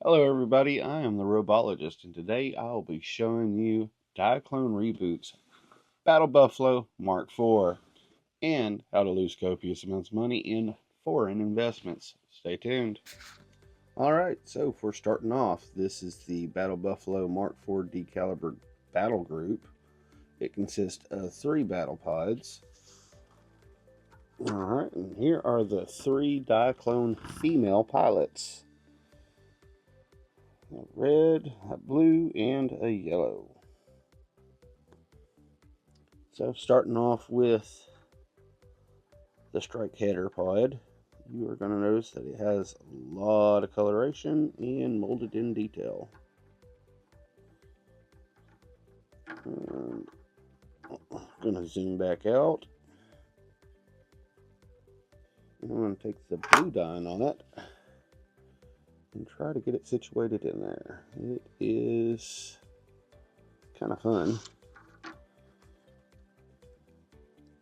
Hello everybody, I am the Robologist, and today I'll be showing you Diaclone Reboot's Battle Buffalo Mark IV and how to lose copious amounts of money in foreign investments. Stay tuned. Alright, so for starting off, this is the Battle Buffalo Mark IV decalibered battle group. It consists of 3 battle pods. Alright, and here are the 3 Diaclone female pilots. A red, a blue, and a yellow. So starting off with the strike header pod, you are going to notice that it has a lot of coloration and molded in detail. And I'm going to zoom back out. And I'm going to take the blue dye on it and try to get it situated in there. It is kind of fun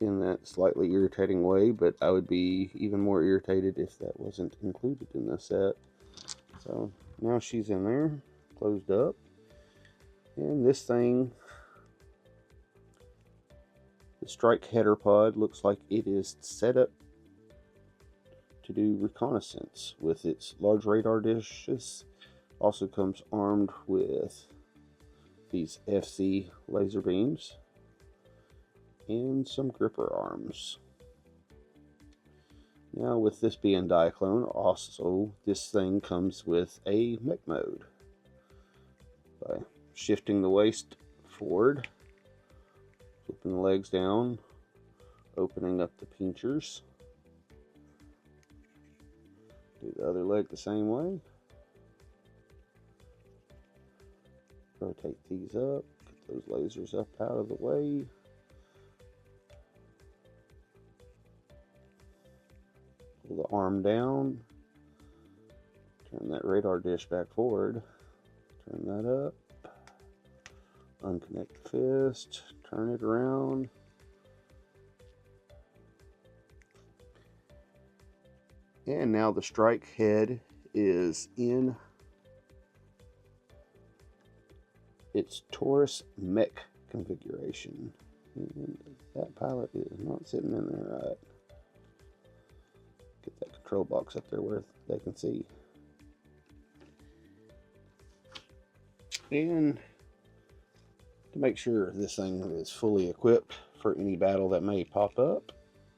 in that slightly irritating way, but I would be even more irritated if that wasn't included in the set. So now she's in there, closed up, and this thing, the strike header pod, looks like it is set up to do reconnaissance with its large radar dishes. Also comes armed with these FC laser beams and some gripper arms. Now, with this being Diaclone, also this thing comes with a mech mode. By shifting the waist forward, flipping the legs down, opening up the pinchers, do the other leg the same way, rotate these up, get those lasers up out of the way, pull the arm down, turn that radar dish back forward, turn that up, unconnect the fist, turn it around, and now the strike head is in its Taurus Mech configuration. And that pilot is not sitting in there right. Get that control box up there where they can see. And to make sure this thing is fully equipped for any battle that may pop up,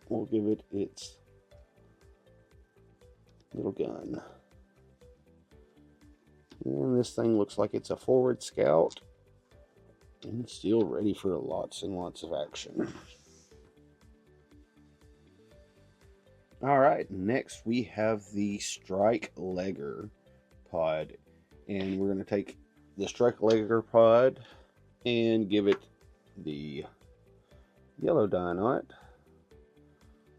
we'll give it its little gun. And this thing looks like it's a forward scout and still ready for lots and lots of action. Alright, next we have the Strike Legger pod. And we're going to take the Strike Legger pod and give it the yellow dye on it.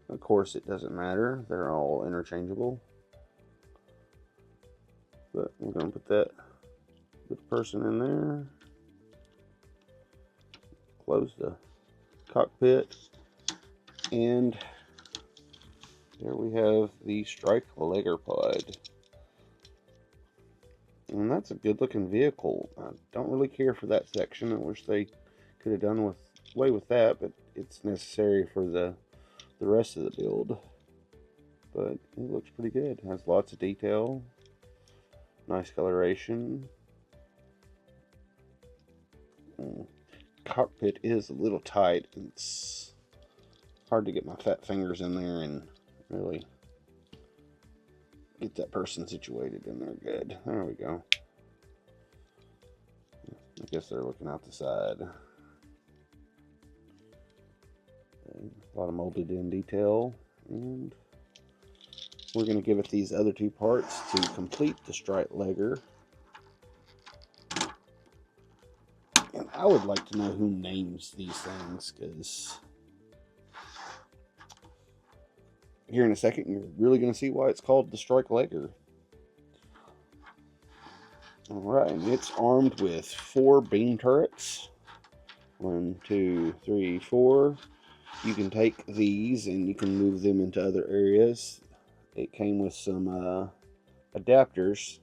Of course, it doesn't matter. They're all interchangeable. But we're going to put that little person in there. Close the cockpit. And there we have the Strike Legger pod. And that's a good looking vehicle. I don't really care for that section. I wish they could have done away with that, but it's necessary for the rest of the build. But it looks pretty good. It has lots of detail. Nice coloration. Cockpit is a little tight. It's hard to get my fat fingers in there and really get that person situated in there good. There we go. I guess they're looking out the side. And a lot of molded in detail. And we're going to give it these other 2 parts to complete the Strike Legger. And I would like to know who names these things, because here in a second you're really going to see why it's called the Strike Legger. Alright, and it's armed with 4 beam turrets. 1, 2, 3, 4. You can take these and you can move them into other areas. It came with some adapters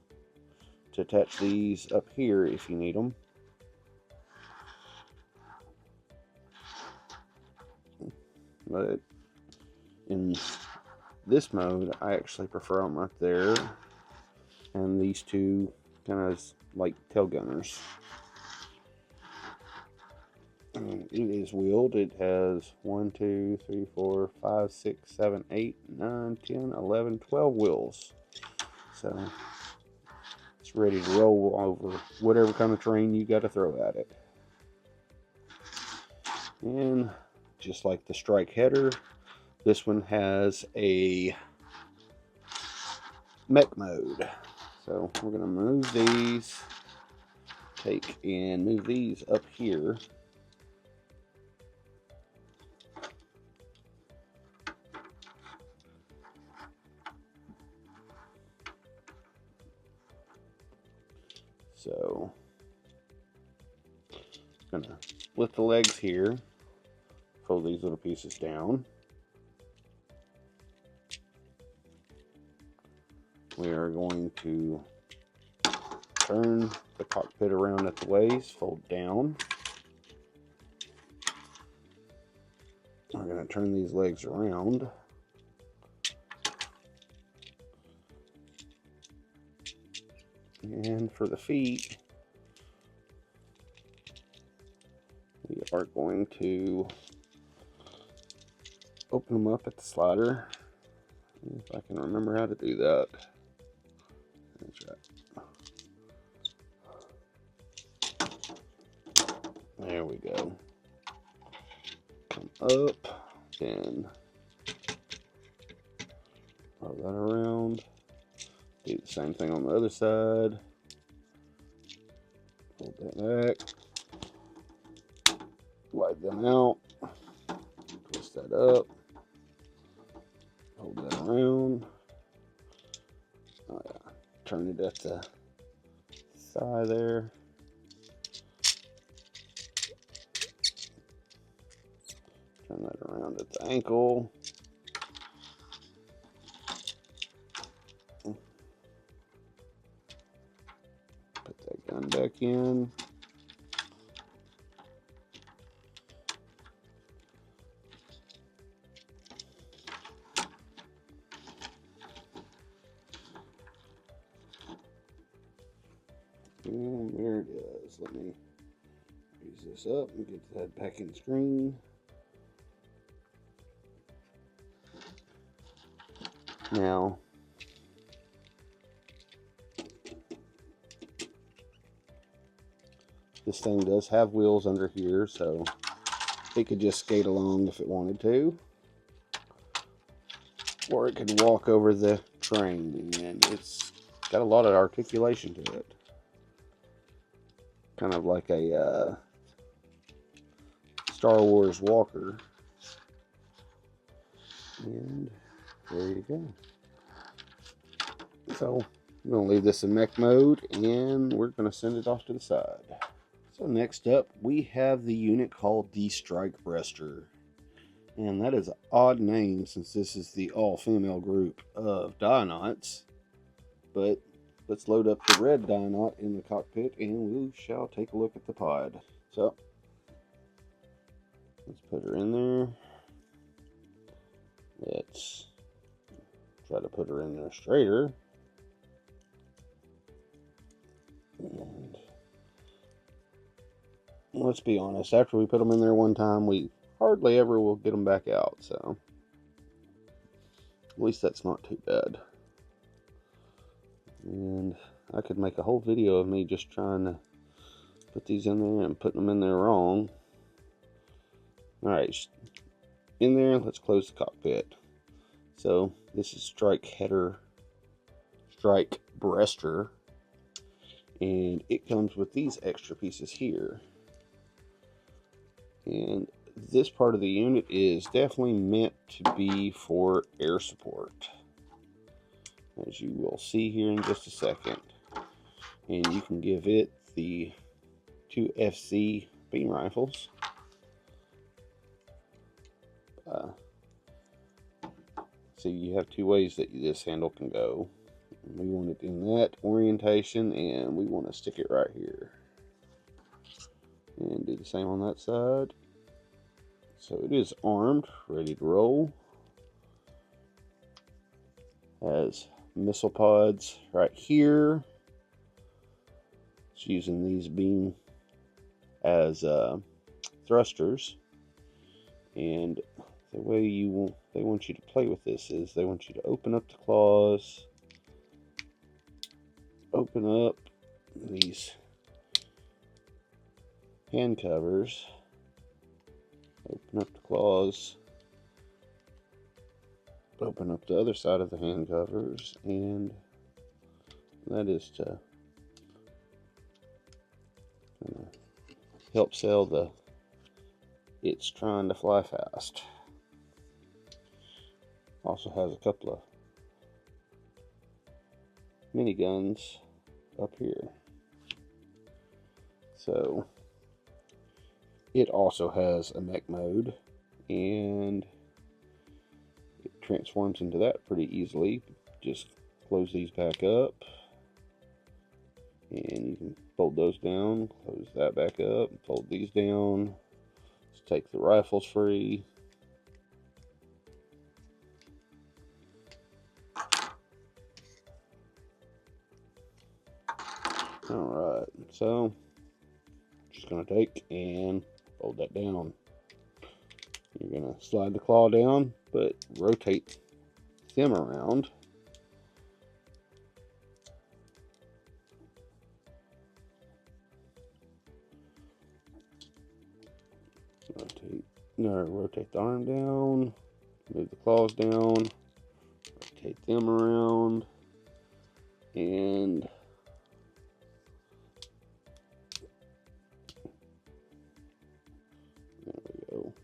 to attach these up here if you need them. But in this mode, I actually prefer them right there, and these two kind of like tail gunners. And it is wheeled. It has 1, 2, 3, 4, 5, 6, 7, 8, 9, 10, 11, 12 wheels. So it's ready to roll over whatever kind of terrain you got to throw at it. And just like the strike header, this one has a mech mode. So we're going to move these, move these up here. So I'm going to split the legs here, fold these little pieces down. We are going to turn the cockpit around at the waist, fold down. We're going to turn these legs around. And for the feet, we are going to open them up at the slider. If I can remember how to do that. That's right. There we go. Come up, then roll that around. Do the same thing on the other side. Fold that back. Slide them out. Twist that up. Hold that around. Oh yeah. Turn it at the thigh there. Turn that around at the ankle. Put that gun back in. And there it is. Let me use this up and get that back in screen. Now, this thing does have wheels under here, so it could just skate along if it wanted to. Or it could walk over the terrain, and it's got a lot of articulation to it. Kind of like a Star Wars walker. And there you go. So I'm going to leave this in mech mode, and we're going to send it off to the side. So next up, we have the unit called the Strike Breaster. And that is an odd name since this is the all-female group of Dionauts. But let's load up the red Dionaut in the cockpit, and we shall take a look at the pod. So let's put her in there. Let's try to put her in there straighter. And let's be honest, after we put them in there one time, we hardly ever will get them back out, so at least that's not too bad. And I could make a whole video of me just trying to put these in there and putting them in there wrong. Alright, in there, let's close the cockpit. So this is Strike Breaster, and it comes with these extra pieces here. And this part of the unit is definitely meant to be for air support, as you will see here in just a second. And you can give it the 2 FC beam rifles. So you have 2 ways that this handle can go. We want it in that orientation, and we want to stick it right here. And do the same on that side. So it is armed, ready to roll. Has missile pods right here. It's using these beam as thrusters. And the way they want you to play with this is they want you to open up the claws, open up these hand covers, open up the claws, open up the other side of the hand covers, and that is to help sell the it's trying to fly fast. Also has a couple of miniguns up here. So it also has a mech mode, and it transforms into that pretty easily. Just close these back up, and you can fold those down, close that back up, fold these down. Let's take the rifles free. Alright, so just going to take and fold that down. You're going to slide the claw down, but rotate them around. Rotate the arm down, move the claws down, rotate them around, and there we go.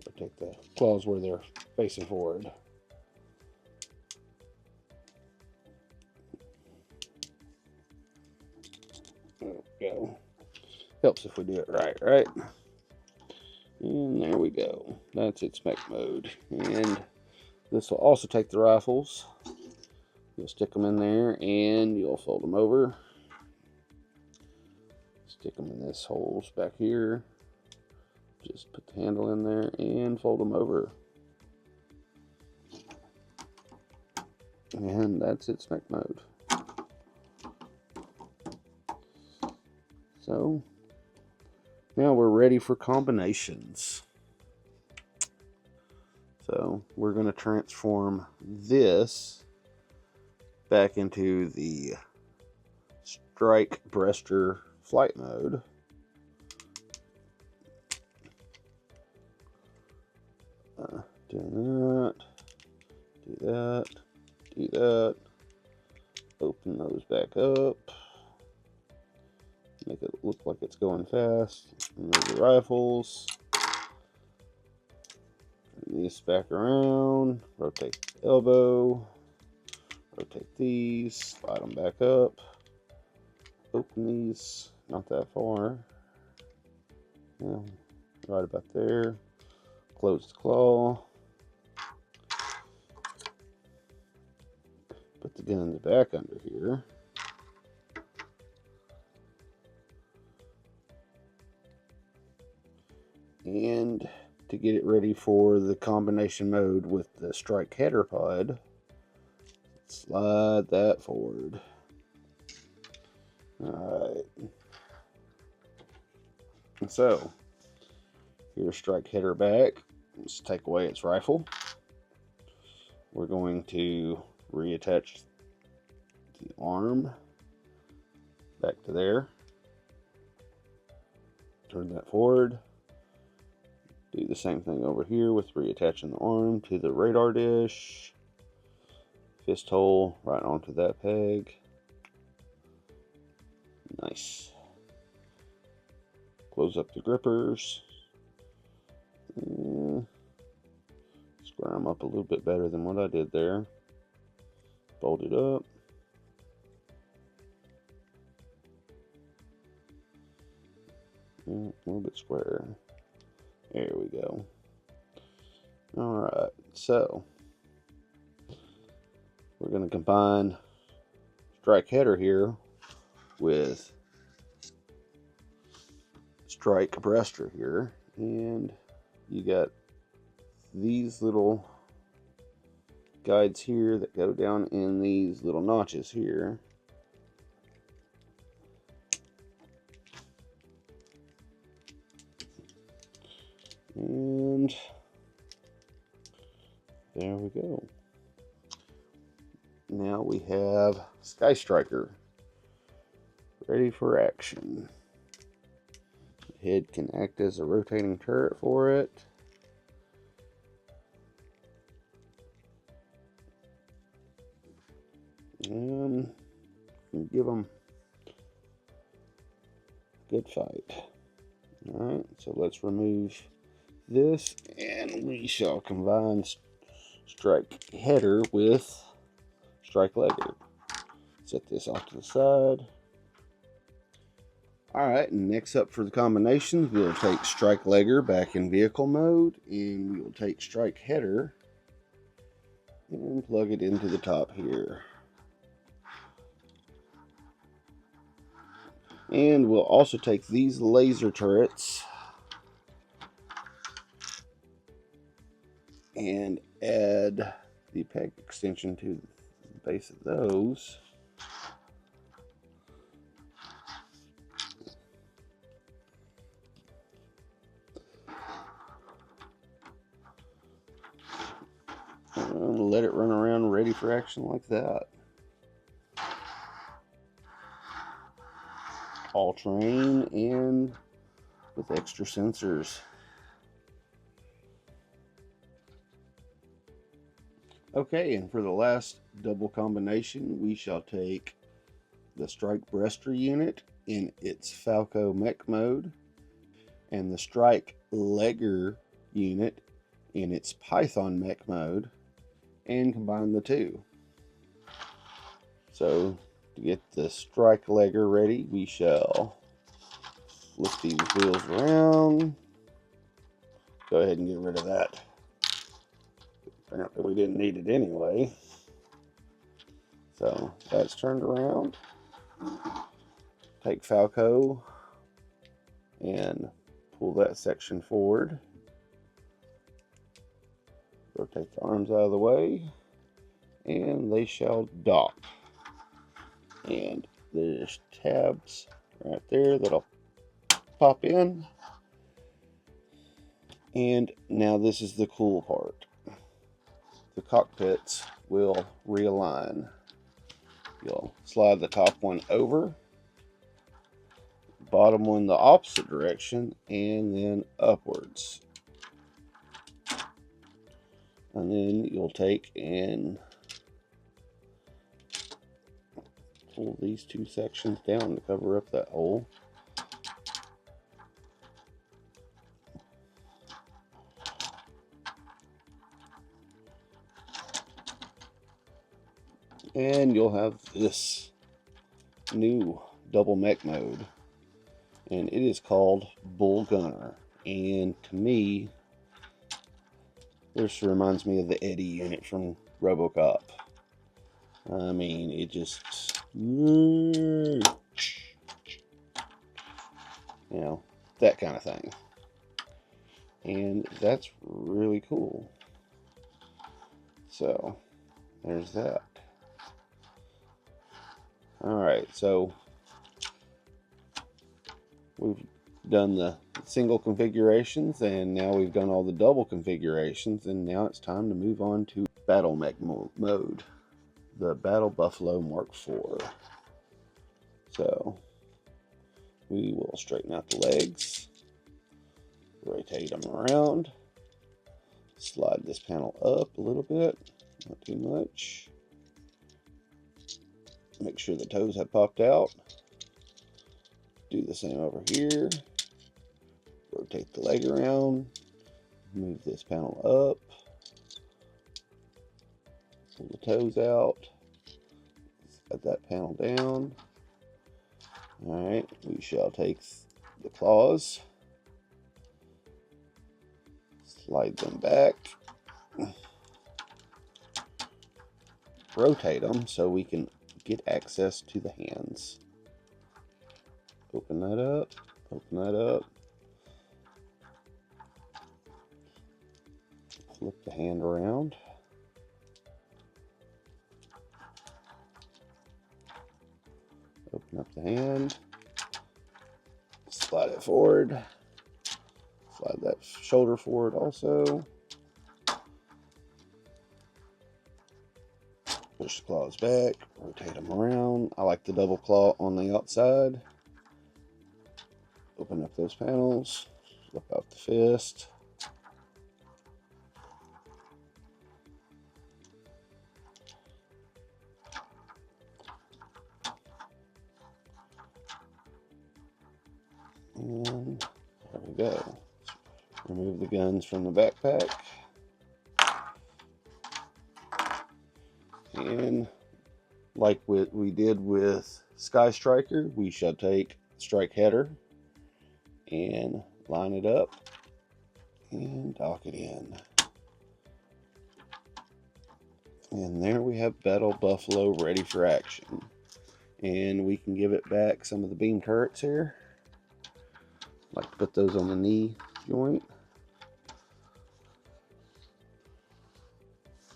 Rotate the claws where they're facing forward. There we go. Helps if we do it right? And there we go. That's its mech mode. And this will also take the rifles. You'll stick them in there, and you'll fold them over. Stick them in this holes back here. Just put the handle in there and fold them over. And that's its mech mode. So now we're ready for combinations. So we're going to transform this back into the Strike Breaster flight mode. Do that. Open those back up. Make it look like it's going fast. Remove the rifles. Turn these back around. Rotate the elbow. Rotate these. Slide them back up. Open these. Not that far. Yeah, right about there. Close the claw. Put the guns back under here. And to get it ready for the combination mode with the strike header pod, slide that forward. Alright. So, here's strike header back. Let's take away its rifle. We're going to reattach the arm back to there. Turn that forward. Do the same thing over here with reattaching the arm to the radar dish. Fist hole right onto that peg. Nice. Close up the grippers. Square them up a little bit better than what I did there. Fold it up. A little bit square. There we go. Alright, so we're going to combine strike header here with strike breaster here, and you got these little guides here that go down in these little notches here. And there we go. Now we have Sky Striker ready for action. The head can act as a rotating turret for it. And give them a good fight. Alright, so let's remove this, and we shall combine strike header with strike legger. Set this off to the side. Alright, next up for the combinations, we'll take strike legger back in vehicle mode, and we will take strike header and plug it into the top here. And we'll also take these laser turrets and add the peg extension to the base of those. And let it run around ready for action like that. All terrain and with extra sensors. Okay, and for the last double combination, we shall take the Strike Breaster unit in its Buffalo Mech mode and the Strike Legger unit in its Python Mech mode and combine the two. So to get the Strike Legger ready, we shall flip these wheels around. Go ahead and get rid of that. Apparently we didn't need it anyway. So that's turned around. Take Falco and pull that section forward. Rotate the arms out of the way, and they shall dock. And there's tabs right there that'll pop in. And now this is the cool part. The cockpits will realign. You'll slide the top one over, bottom one the opposite direction, and then upwards. And then you'll take and pull these two sections down to cover up that hole. And you'll have this new double mech mode, and it is called Bull Gunner. And to me, this reminds me of the Eddie unit from RoboCop. I mean, it just, you know, that kind of thing. And that's really cool. So there's that. Alright, so we've done the single configurations, and now we've done all the double configurations, and now it's time to move on to Battle Mech mode, the Battle Buffalo Mark IV. So we will straighten out the legs, rotate them around, slide this panel up a little bit, not too much. Make sure the toes have popped out. Do the same over here. Rotate the leg around. Move this panel up. Pull the toes out. Set that panel down. Alright, we shall take the claws. Slide them back. rotate them so we can get access to the hands. Open that up, open that up. Flip the hand around. Open up the hand. Slide it forward. Slide that shoulder forward also. Push the claws back, rotate them around. I like the double claw on the outside. Open up those panels, flip out the fist. And there we go. Remove the guns from the backpack. And like what we did with Sky Striker, we shall take strike header and line it up and dock it in. And there we have Battle Buffalo ready for action. And we can give it back some of the beam turrets here. Like to put those on the knee joint.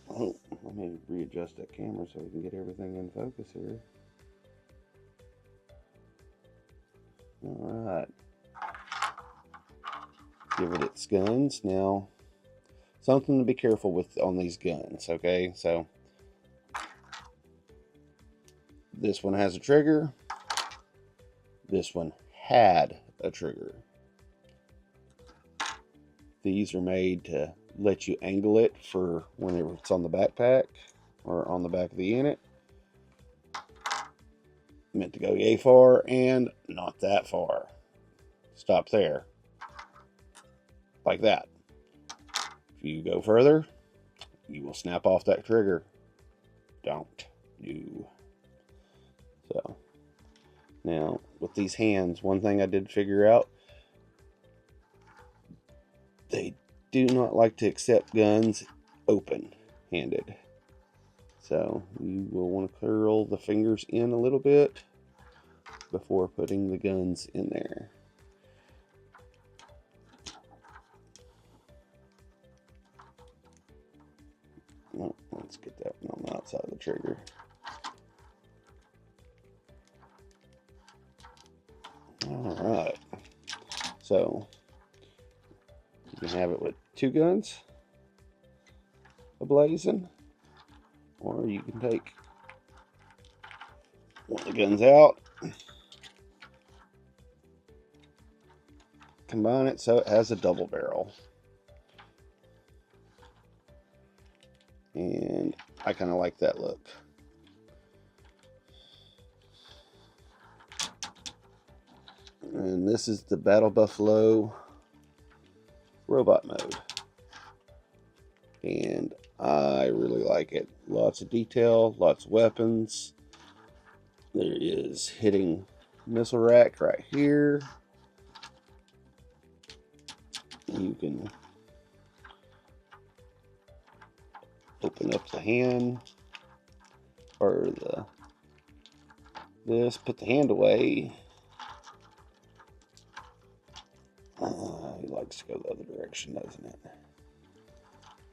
Oh, let me readjust that camera so we can get everything in focus here. Alright. Give it its guns. Now, something to be careful with on these guns, okay? So, this one has a trigger. This one had a trigger. These are made to let you angle it for whenever it's on the backpack or on the back of the unit. Meant to go yay far and not that far. Stop there. Like that. If you go further, you will snap off that trigger. Don't do. So, now with these hands, one thing I did figure out, they do not like to accept guns open-handed. So you will want to curl the fingers in a little bit before putting the guns in there. Oh, let's get that one on the outside of the trigger. Alright. So you can have it with two guns ablazing, or you can take one of the guns out, combine it so it has a double barrel. And I kind of like that look. And this is the Battle Buffalo robot mode. And I really like it. Lots of detail, lots of weapons. There is hitting missile rack right here. You can open up the hand or this, put the hand away. He likes to go the other direction, doesn't it?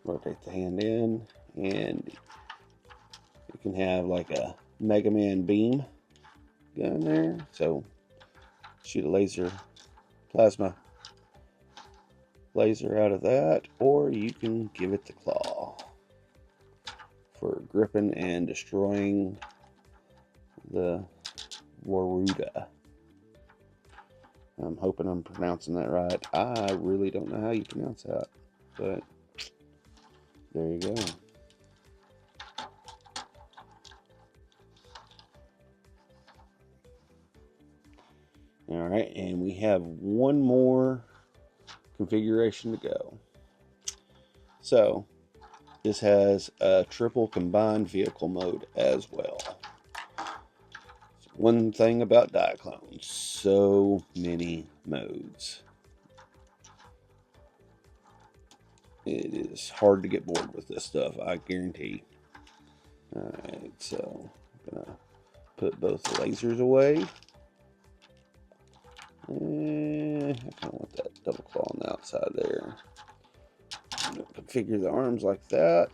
Rotate the hand in, and you can have like a Mega Man beam gun there. So shoot a laser, plasma laser out of that, or you can give it the claw for gripping and destroying the Waruda. I'm hoping I'm pronouncing that right. I really don't know how you pronounce that, but there you go. Alright, and we have one more configuration to go. So, this has a triple combined vehicle mode as well. One thing about Diaclone, so many modes. It is hard to get bored with this stuff, I guarantee. Alright, so I'm gonna put both the lasers away. And I kind of want that double claw on the outside there. Configure the arms like that.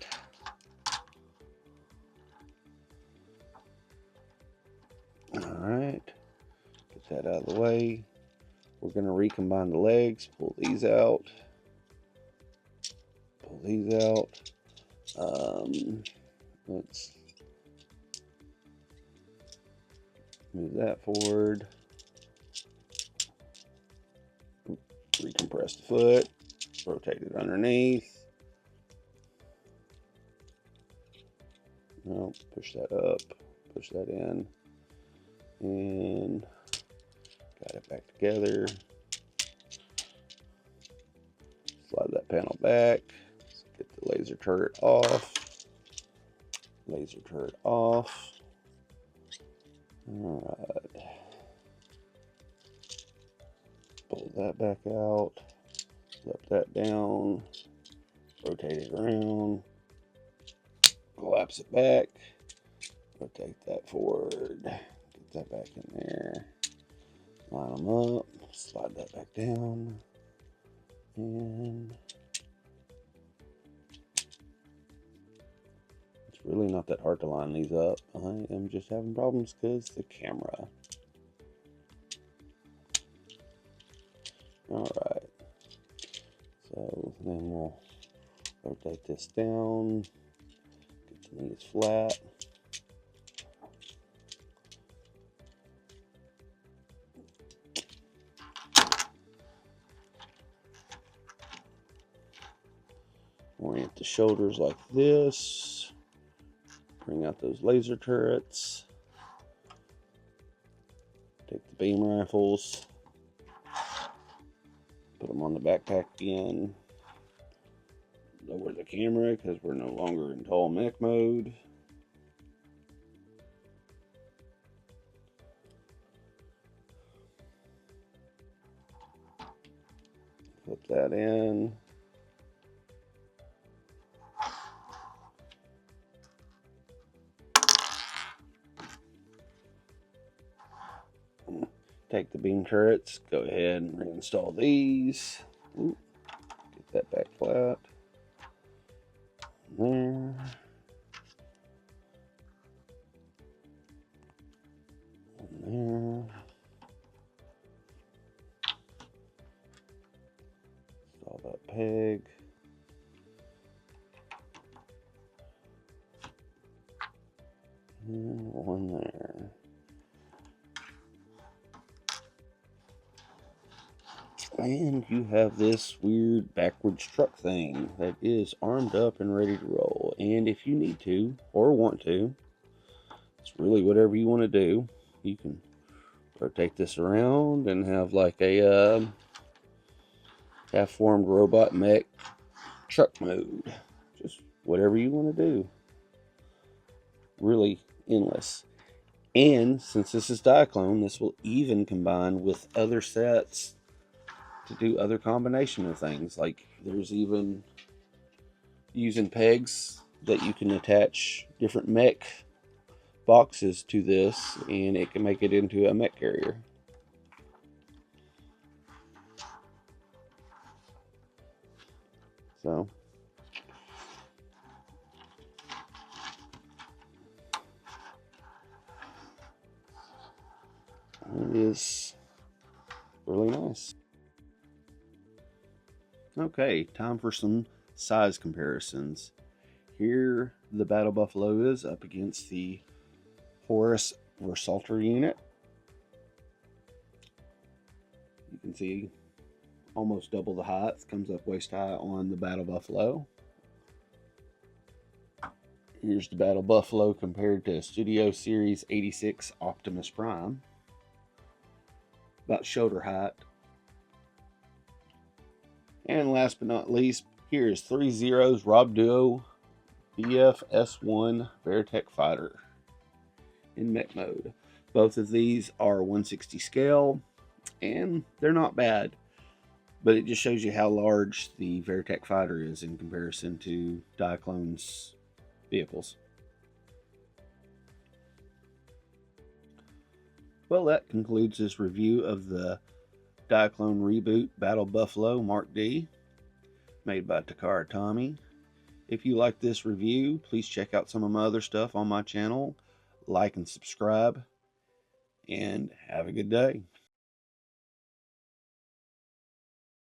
Alright, get that out of the way. We're going to recombine the legs, pull these out. Pull these out. Let's move that forward. Recompress the foot. Rotate it underneath. No, push that up. Push that in. And got it back together. Slide that panel back. Let's get the laser turret off. Laser turret off. Alright. Pull that back out. Flip that down. Rotate it around. Collapse it back. Rotate that forward. Get that back in there. Line them up. Slide that back down. And it's really not that hard to line these up. I am just having problems because the camera. Alright. So then we'll rotate this down. Get the knees flat. Orient the shoulders like this. Bring out those laser turrets. Take the beam rifles. Put them on the backpack again. Lower the camera because we're no longer in tall mech mode. Flip that in. Take the beam turrets, go ahead and reinstall these. Ooh, get that back flat. There. And there. Install that peg. And one there. And you have this weird backwards truck thing that is armed up and ready to roll. And if you need to, or want to, it's really whatever you want to do. You can rotate this around and have like a half-formed robot mech truck mode. Just whatever you want to do. Really endless. And since this is Diaclone, this will even combine with other sets to do other combination of things. Like there's even using pegs that you can attach different mech boxes to this, and it can make it into a mech carrier. So it is really nice. Okay, time for some size comparisons. Here the Battle Buffalo is up against the Horus Versalter unit. You can see almost double the height. Comes up waist high on the Battle Buffalo. Here's the Battle Buffalo compared to Studio Series 86 Optimus Prime. About shoulder height. And last but not least, here's 3 Zeros Rob Duo BF-S1 Veritech Fighter in mech mode. Both of these are 1/60 scale, and they're not bad. But it just shows you how large the Veritech Fighter is in comparison to Diaclone's vehicles. Well, that concludes this review of the Diaclone Reboot Battle Buffalo Mark D, made by Takara Tomy. If you like this review, please check out some of my other stuff on my channel. Like and subscribe, and have a good day.